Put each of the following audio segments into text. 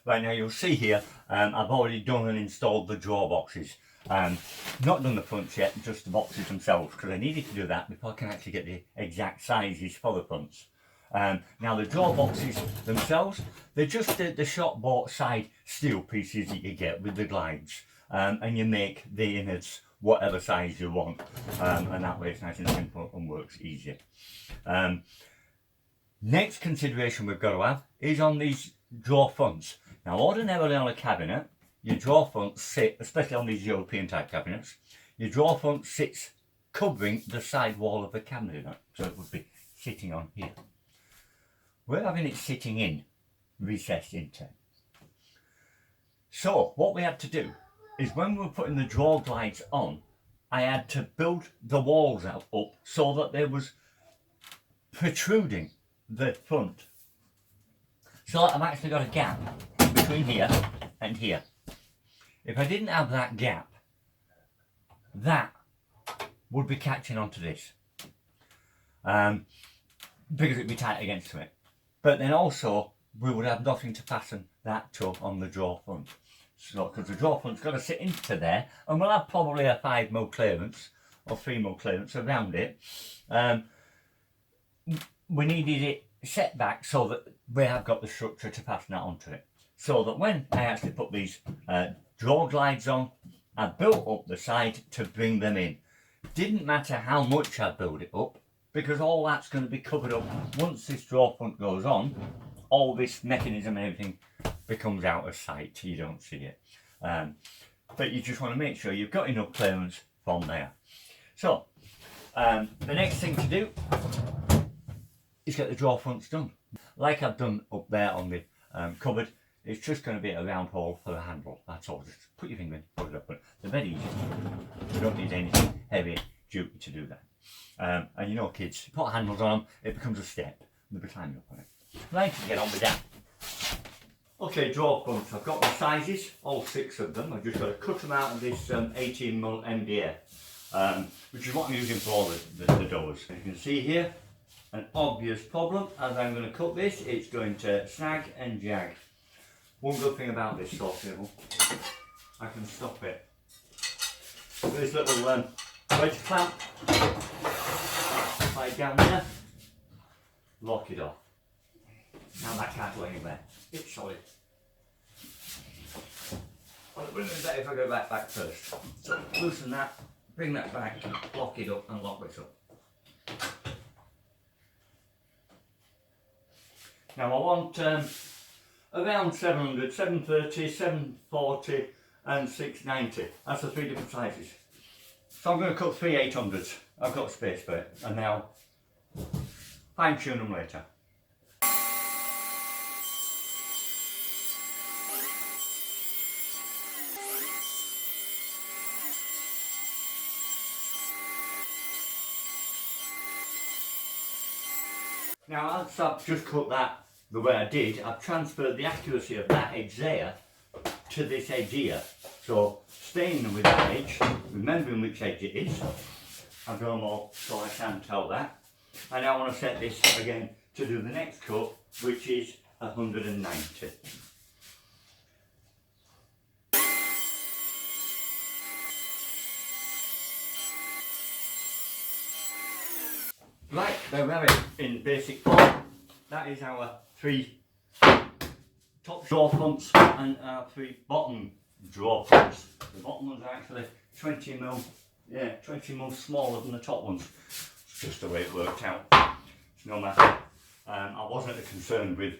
Right, now you'll see here, I've already done and installed the drawer boxes. Not done the fronts yet, just the boxes themselves, because I needed to do that before I can actually get the exact sizes for the fronts. Now the drawer boxes themselves, they're just the shop bought side steel pieces that you get with the glides, and you make the innards whatever size you want, and that way it's nice and simple and works easier. Next consideration we've got to have is on these drawer fronts. Now ordinarily on a cabinet, your drawer front sit, especially on these European type cabinets, your drawer front sits covering the side wall of the cabinet, so it would be sitting on here. We're having it sitting in, recessed into. So what we had to do is when we were putting the drawer glides on, I had to build the walls up so that there was protruding the front. So I've actually got a gap between here and here. If I didn't have that gap, that would be catching onto this, because it'd be tight against it. But then also we would have nothing to fasten that to on the drawer front. So because the drawer front's got to sit into there, and we'll have probably a 5mm clearance or 3mm clearance around it. We needed it set back so that we have got the structure to fasten that onto it. So that when I actually put these drawer glides on, I built up the side to bring them in. Didn't matter how much I build it up, because all that's going to be covered up once this drawer front goes on. All this mechanism and everything becomes out of sight, you don't see it. But you just want to make sure you've got enough clearance from there. So the next thing to do is get the drawer fronts done. Like I've done up there on the cupboard, it's just going to be a round hole for the handle, that's all. Just put your finger in, put it up, but they're very easy. You don't need anything heavy duty to do that. And you know kids, you put handles on them, it becomes a step, they'll be climbing up on it. Right, to get on with that. Okay, drawer fronts, I've got the sizes, all 6 of them. I've just got to cut them out of this 18mm MDF, which is what I'm using for all the doors. As you can see here, an obvious problem. As I'm going to cut this, it's going to snag and jag. One good thing about this saw table, I can stop it. This little wedge clamp, slide down there, lock it off. Now that can't go anywhere, it's solid. Well, it wouldn't be better if I go back first. So loosen that, bring that back, lock it up and lock this up. Now I want around 700, 730, 740 and 690. That's the 3 different sizes. So I'm going to cut 3 800s. I've got space for it. And now fine tune them later. Now as I've just cut that the way I did, I've transferred the accuracy of that edge there to this edge here. So staying with that edge, remembering which edge it is, I've done them all so I can tell that. And now I want to set this again to do the next cut, which is 190. Right, there we have it in basic form. That is our 3 top drawer fronts and our 3 bottom drawer fronts. The bottom ones are actually 20mm, yeah, 20mm smaller than the top ones. It's just the way it worked out. It's no matter. I wasn't concerned with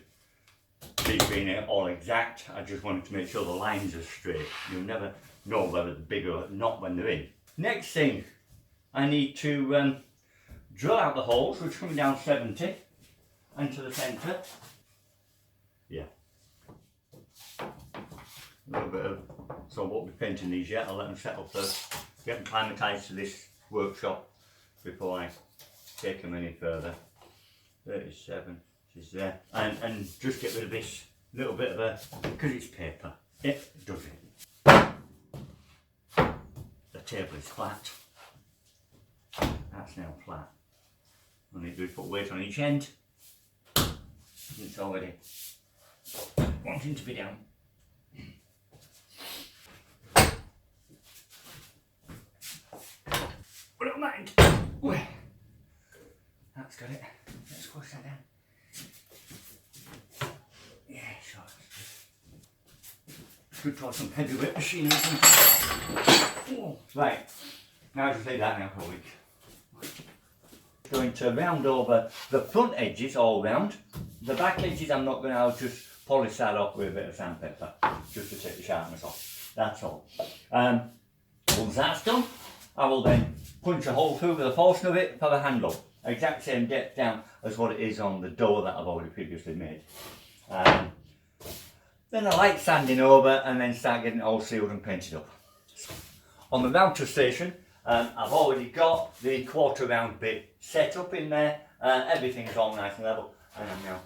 these being all exact. I just wanted to make sure the lines are straight. You'll never know whether they're big or not when they're in. Next thing, I need to drill out the holes, which are coming down 70 and to the centre. Yeah. A little bit of, so I won't be painting these yet, I'll let them settle first. Get them climatised to this workshop before I take them any further. 37 is there. And just get rid of this little bit of a, because it's paper, it does it. The table is flat. That's now flat. All I need to do is put weight on each end. It's already wanting to be down. mind. That's got it. Let's squash that down. Yeah, sure. It's good to have some heavyweight machinery sometimes. Right, now just leave that now for a week. Going to round over the front edges all round. The back edges I'm not going to, I'll just polish that off with a bit of sandpaper just to take the sharpness off. That's all. Once that's done, I will then punch a hole through with a portion of it for the handle. Exact same depth down as what it is on the door that I've already previously made. Then I like sanding over and then start getting it all sealed and painted up. On the router station, I've already got the quarter round bit set up in there. Everything is all nice and level, and I'm now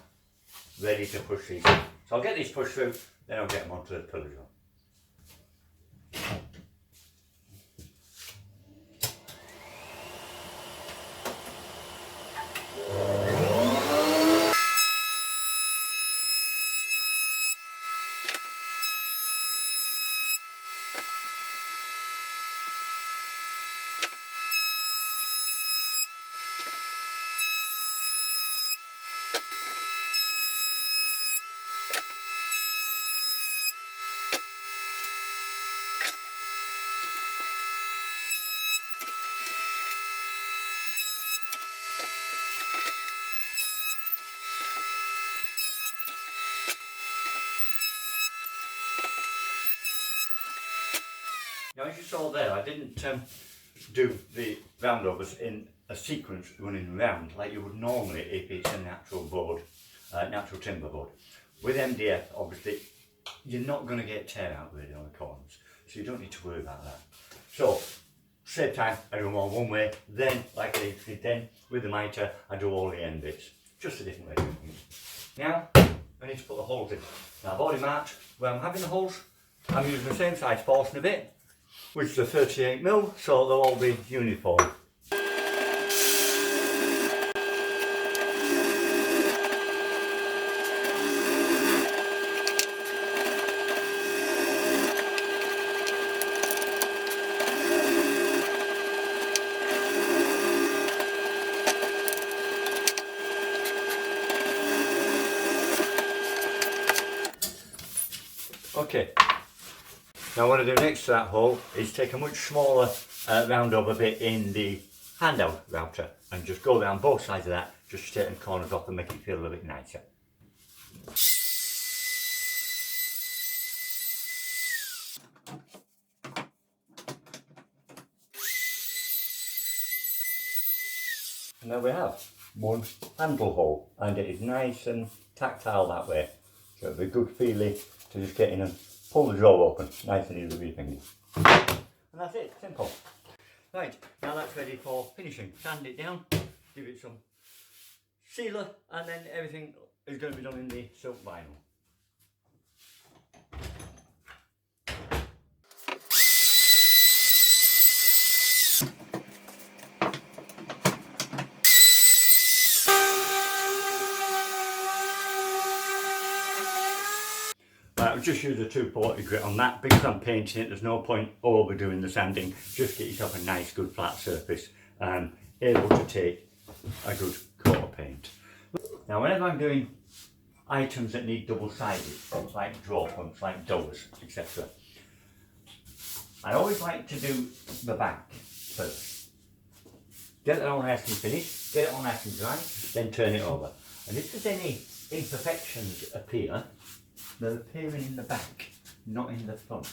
ready to push these. So I'll get these pushed through, then I'll get them onto the pillars. Now, as you saw there, I didn't do the roundovers in a sequence running round like you would normally if it's a natural board, natural timber board. With MDF, obviously, you're not going to get tear out really on the corners, so you don't need to worry about that. So, save time, I do them all one way, then, like I did then, with the mitre, I do all the end bits. Just a different way of doing things. Now, I need to put the holes in. Now, I've already marked where I'm having the holes. I'm using the same size portion of it, which is a 38mm, so they'll all be uniform. Okay. Now what I do next to that hole is take a much smaller round over bit in the handout router and just go down both sides of that just to take the corners off and make it feel a little bit nicer. And there we have one handle hole, and it is nice and tactile that way, so it'll be good feeling to just get in and pull the drawer open, nice and easy with your fingers. And that's it, simple. Right, now that's ready for finishing. Sand it down, give it some sealer, and then everything is going to be done in the silk vinyl. I've just used a 240 grit on that because I'm painting it. There's no point overdoing the sanding. Just get yourself a nice good flat surface able to take a good coat of paint. Now whenever I'm doing items that need double-sided, like drawer pumps, like doors, etc., I always like to do the back first. Get it on nice and finished, get it on nice and dry, then turn it over. And if there's any imperfections appear, they're appearing in the back, not in the front.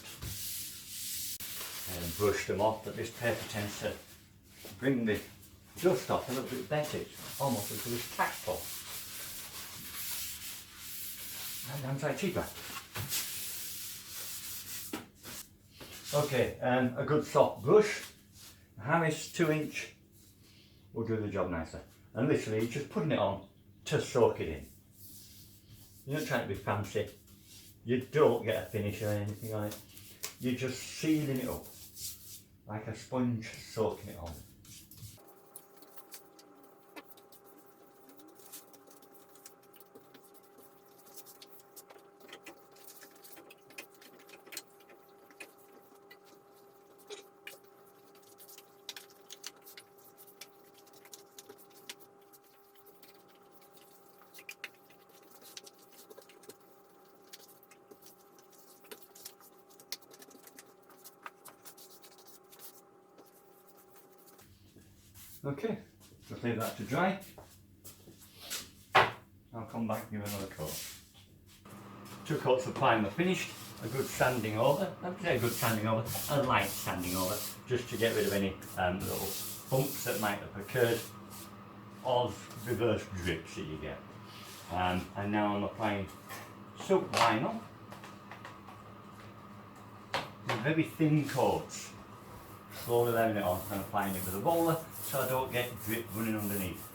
And brush them off, but this paper tends to bring the dust off a little bit better. It's almost as if it's tactile. And damn sight cheaper. Okay, a good soft brush, a Hammer's 2-inch will do the job nicer. And literally, you're just putting it on to soak it in. You're not trying to be fancy. You don't get a finish or anything on it. You're just sealing it up like a sponge, soaking it on. Okay, just leave that to dry. I'll come back and give another coat. 2 coats of primer finished. A good sanding over, I would say a good sanding over, a light sanding over, just to get rid of any little bumps that might have occurred, or reverse drips that you get. And now I'm applying silk vinyl with very thin coats, slowly layering it on and applying it with a roller so I don't get drip running underneath.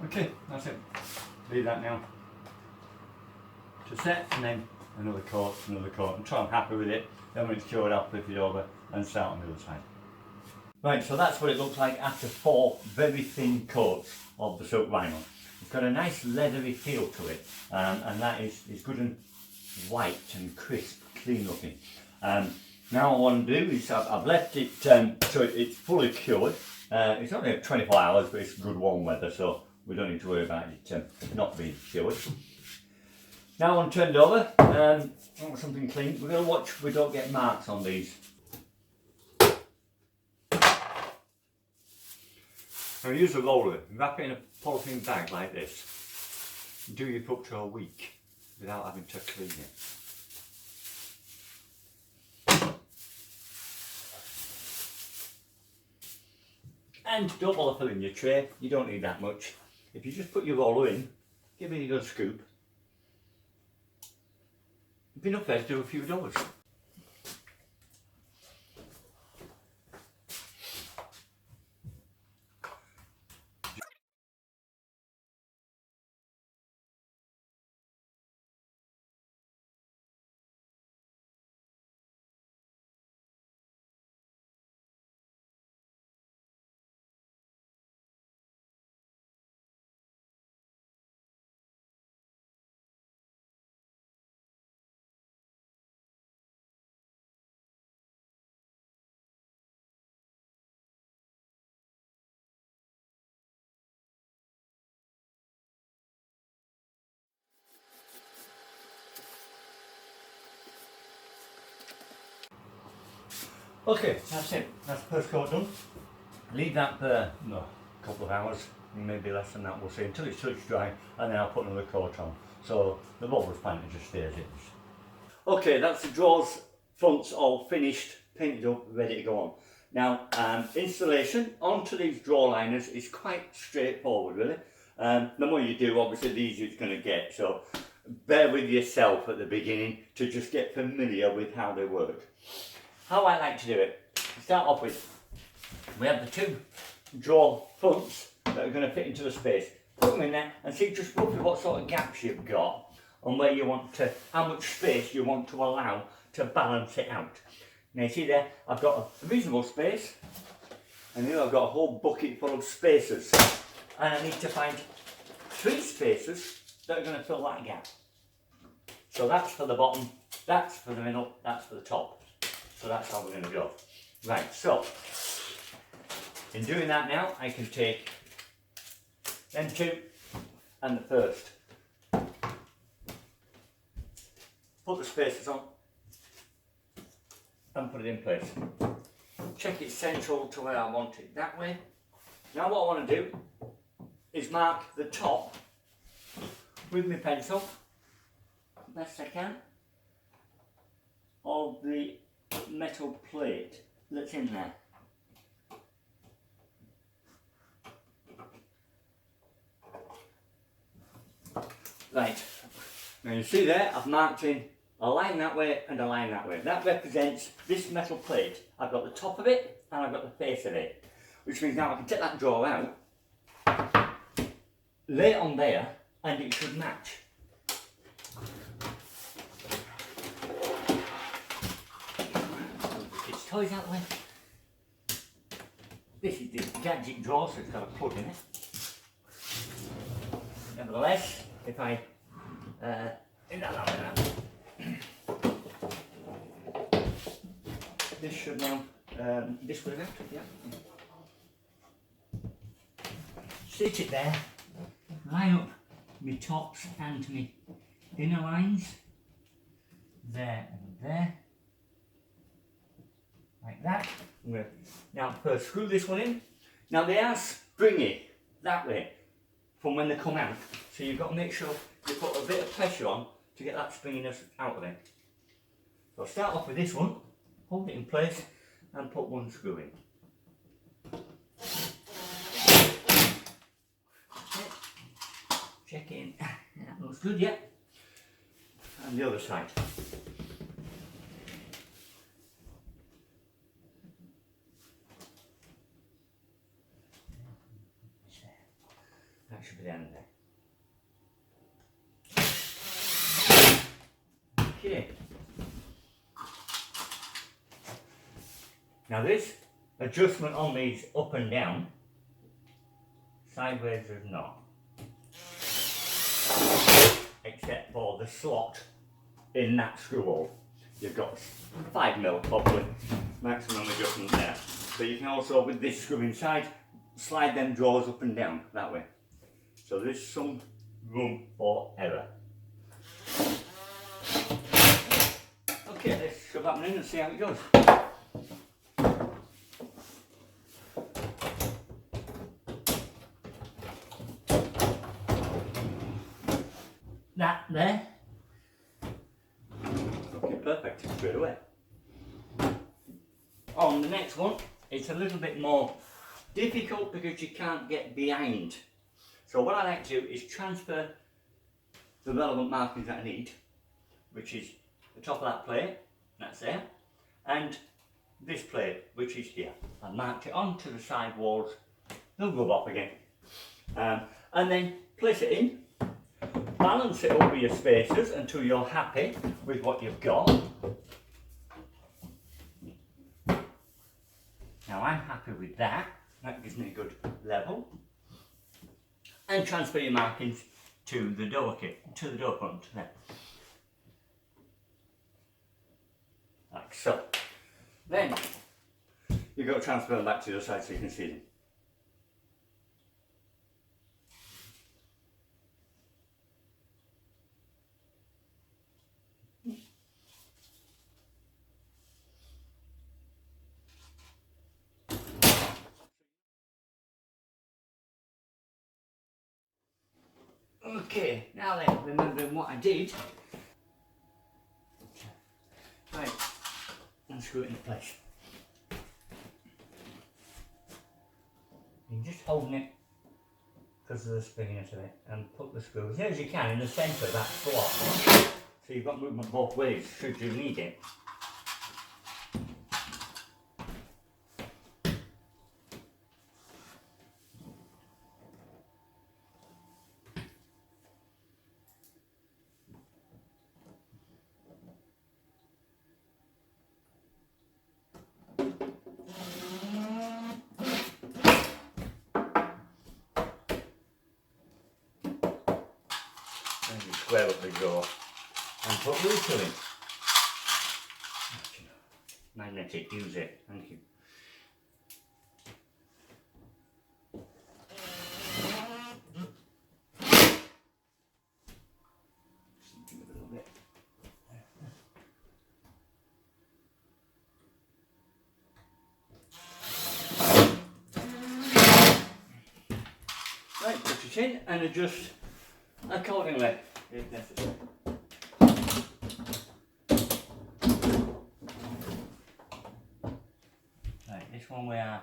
Okay, that's it. Leave that now to set, and then another coat, until I'm happy with it. Then when it's cured, I'll flip it over and start on the other side. Right, so that's what it looks like after 4 very thin coats of the silk vinyl. It's got a nice leathery feel to it, and that is good and white and crisp, clean looking. Now what I want to do is I've left it so it's fully cured. It's only 24 hours, but it's good warm weather, so we don't need to worry about it not being cured. Now I want to turn it over. I want something clean. We're going to watch we don't get marks on these. Now use a roller, wrap it in a polythene bag like this. Do you up to a week without having to clean it. And don't bother filling your tray, you don't need that much. If you just put your roller in, give it a good scoop. It'd be enough there to do a few dollars. Okay, that's it. That's the first coat done. Leave that for a couple of hours, maybe less than that, we'll see, until it's touch dry, and then I'll put another coat on. So the roller's paint just stays in. Okay, that's the drawers, fronts all finished, painted up, ready to go on. Now, installation onto these drawer liners is quite straightforward, really. The more you do, obviously, the easier it's going to get. So bear with yourself at the beginning to just get familiar with how they work. How I like to do it, to start off with, we have the 2 drawer fronts that are going to fit into the space. Put them in there and see just roughly what sort of gaps you've got and where you want to, how much space you want to allow to balance it out. Now you see there, I've got a reasonable space, and here I've got a whole bucket full of spacers, and I need to find 3 spacers that are going to fill that gap. So that's for the bottom, that's for the middle, that's for the top. So that's how we're going to go. Right, so in doing that now, I can take them 2 and the first. Put the spacers on and put it in place. Check it's central to where I want it that way. Now what I want to do is mark the top with my pencil, best I can, of the metal plate that's in there. Right, now you see there I've marked in a line that way and a line that way. That represents this metal plate. I've got the top of it and I've got the face of it, which means now I can take that drawer out, lay it on there, and it should match. Toys out the way. This is the gadget drawer, so it's got a plug in it. Nevertheless, if I this should now, this will have to, yeah. Sit it there, line up my tops and my inner lines, there and there, like that. I'm going to now first screw this one in. Now they are springy that way from when they come out, so you've got to make sure you put a bit of pressure on to get that springiness out of it. So I'll start off with this one, hold it in place and put one screw in. Check in, that looks good, yeah. And the other side. That should be the end there. Okay. Now this adjustment on these up and down, sideways is not. Except for the slot in that screw hole. You've got 5mm probably maximum adjustment there. But you can also, with this screw inside, slide them drawers up and down that way. So there's some room for error. Okay, let's shove that one in and see how it goes. That there. Okay, perfect, straight away. On the next one, it's a little bit more difficult because you can't get behind. So what I like to do is transfer the relevant markings that I need, which is the top of that plate, that's there, and this plate, which is here. I marked it onto the side walls, they'll rub off again. And then place it in, balance it over your spacers until you're happy with what you've got. Now I'm happy with that, that gives me a good level. And transfer your markings to the door kit, to the door front there. Like so. Then you've got to transfer them back to the other side so you can see them. Okay, now then, remembering what I did. Right, and screw it into place. You're just holding it because of the springiness of it, and put the screw as near as you can in the centre of that slot. So you've got movement both ways should you need it. And you square up the jaw and put looser in. Magnetic, use it, thank you. Something a little bit. Right, put it in and adjust accordingly if necessary. Right, this one we are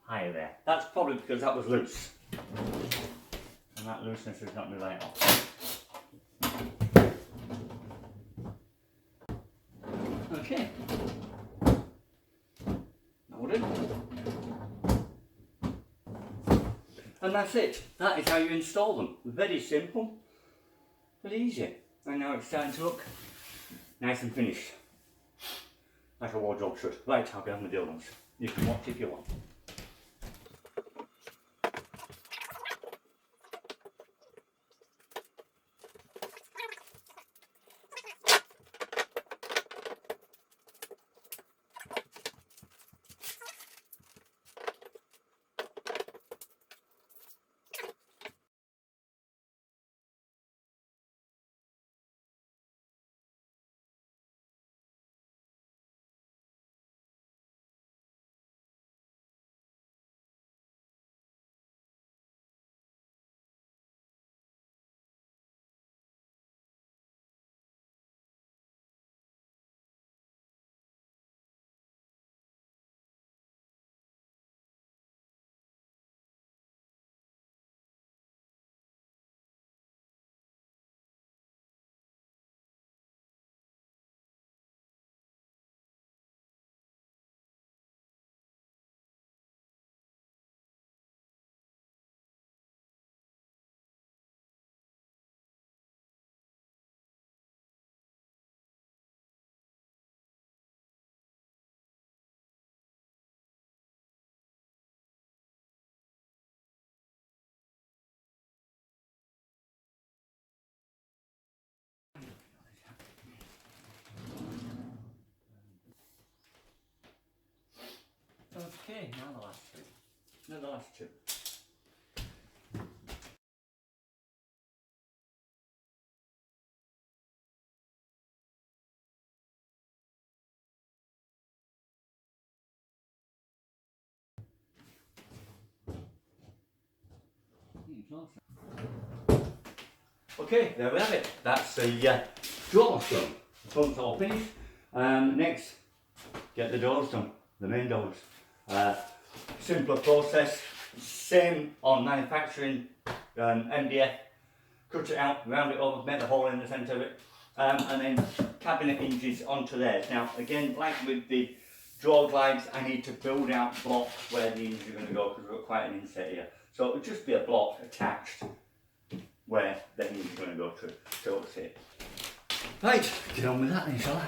higher there. That's probably because that was loose. And that looseness has knocked me right off. Okay. Hold it. And that's it. That is how you install them. Very simple, but easy. And now it's starting to look nice and finished. Like a wardrobe should. Right, I'll get on with the other ones. You can watch if you want. Okay, now the last two. Now the last two. Okay, there we have it. That's the doors done. The front's all finished. Next, get the doors done, the main doors. Simpler process, same on manufacturing, MDF, cut it out, round it over, make the hole in the centre of it, and then cabinet hinges onto theirs. Now again, like with the drawer glides, I need to build out blocks where the hinges are going to go because we've got quite an inset here. So it would just be a block attached where the hinge is going to go to. So that's it. Right, get on with that then, shall I?